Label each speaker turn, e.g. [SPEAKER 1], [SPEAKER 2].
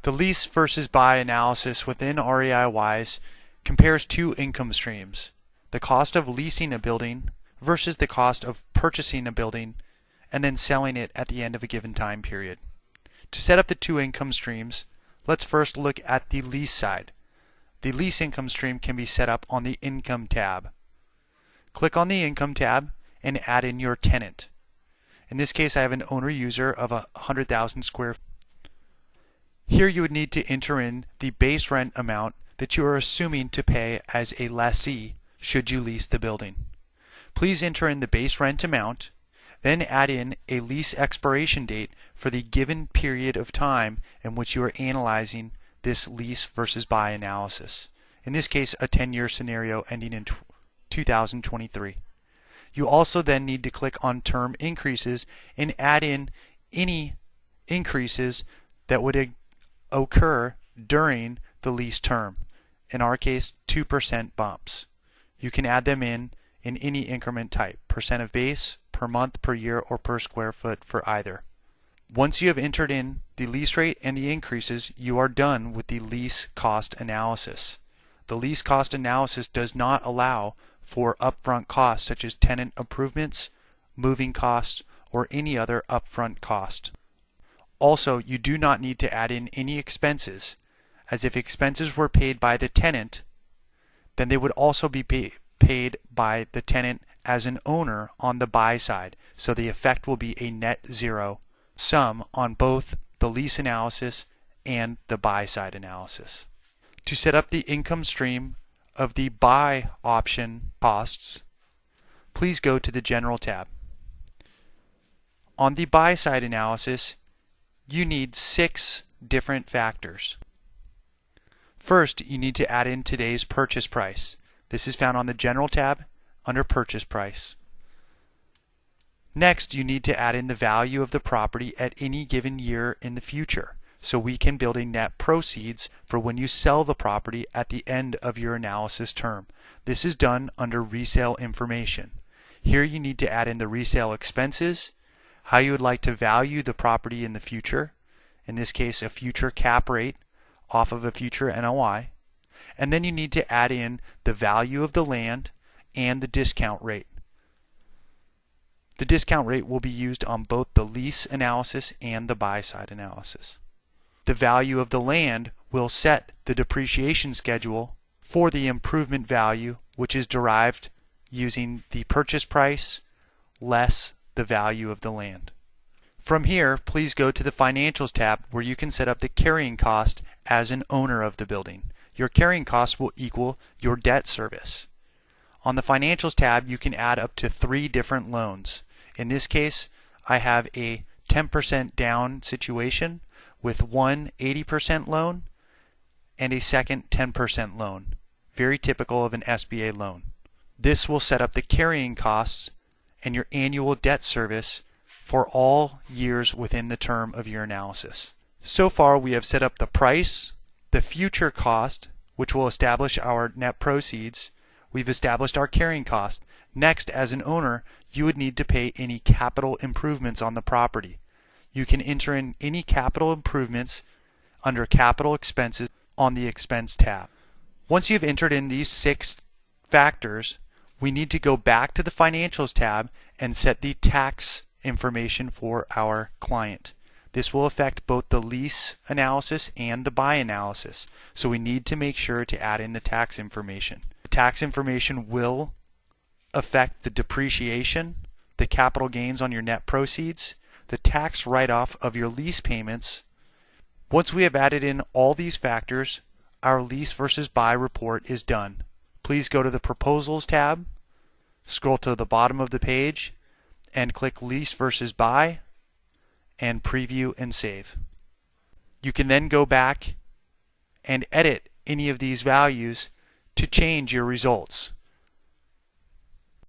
[SPEAKER 1] The lease versus buy analysis within REI-WISE compares two income streams: the cost of leasing a building versus the cost of purchasing a building and then selling it at the end of a given time period. To set up the two income streams, let's first look at the lease side. The lease income stream can be set up on the Income tab. Click on the Income tab and add in your tenant. In this case, I have an owner-user of 100,000 square feet. Here you would need to enter in the base rent amount that you are assuming to pay as a lessee should you lease the building. Please enter in the base rent amount, then add in a lease expiration date for the given period of time in which you are analyzing this lease versus buy analysis. In this case, a 10-year scenario ending in 2023. You also then need to click on Term Increases and add in any increases that would occur during the lease term. In our case, 2% bumps. You can add them in any increment type, percent of base, per month, per year, or per square foot for either. Once you have entered in the lease rate and the increases, you are done with the lease cost analysis. The lease cost analysis does not allow for upfront costs such as tenant improvements, moving costs, or any other upfront cost. Also, you do not need to add in any expenses, as if expenses were paid by the tenant, then they would also be paid by the tenant as an owner on the buy side, so the effect will be a net zero sum on both the lease analysis and the buy side analysis. To set up the income stream of the buy option costs, please go to the General tab. On the buy side analysis, you need 6 different factors. First, you need to add in today's purchase price. This is found on the General tab under Purchase Price. Next, you need to add in the value of the property at any given year in the future, so we can build a net proceeds for when you sell the property at the end of your analysis term. This is done under Resale Information. Here you need to add in the resale expenses, how you would like to value the property in the future, in this case a future cap rate off of a future NOI, and then you need to add in the value of the land and the discount rate. The discount rate will be used on both the lease analysis and the buy side analysis. The value of the land will set the depreciation schedule for the improvement value, which is derived using the purchase price less the value of the land. From here, please go to the Financials tab where you can set up the carrying cost as an owner of the building. Your carrying cost will equal your debt service. On the Financials tab, you can add up to 3 different loans. In this case, I have a 10% down situation with one 80% loan and a second 10% loan. Very typical of an SBA loan. This will set up the carrying costs and your annual debt service for all years within the term of your analysis. So far, we have set up the price, the future cost, which will establish our net proceeds. We've established our carrying cost. Next, as an owner, you would need to pay any capital improvements on the property. You can enter in any capital improvements under Capital Expenses on the Expense tab. Once you've entered in these 6 factors, we need to go back to the Financials tab and set the tax information for our client. This will affect both the lease analysis and the buy analysis, so we need to make sure to add in the tax information. The tax information will affect the depreciation, the capital gains on your net proceeds, the tax write-off of your lease payments. Once we have added in all these factors, our lease versus buy report is done. Please go to the Proposals tab, scroll to the bottom of the page, and click Lease versus Buy, and preview and save. You can then go back and edit any of these values to change your results.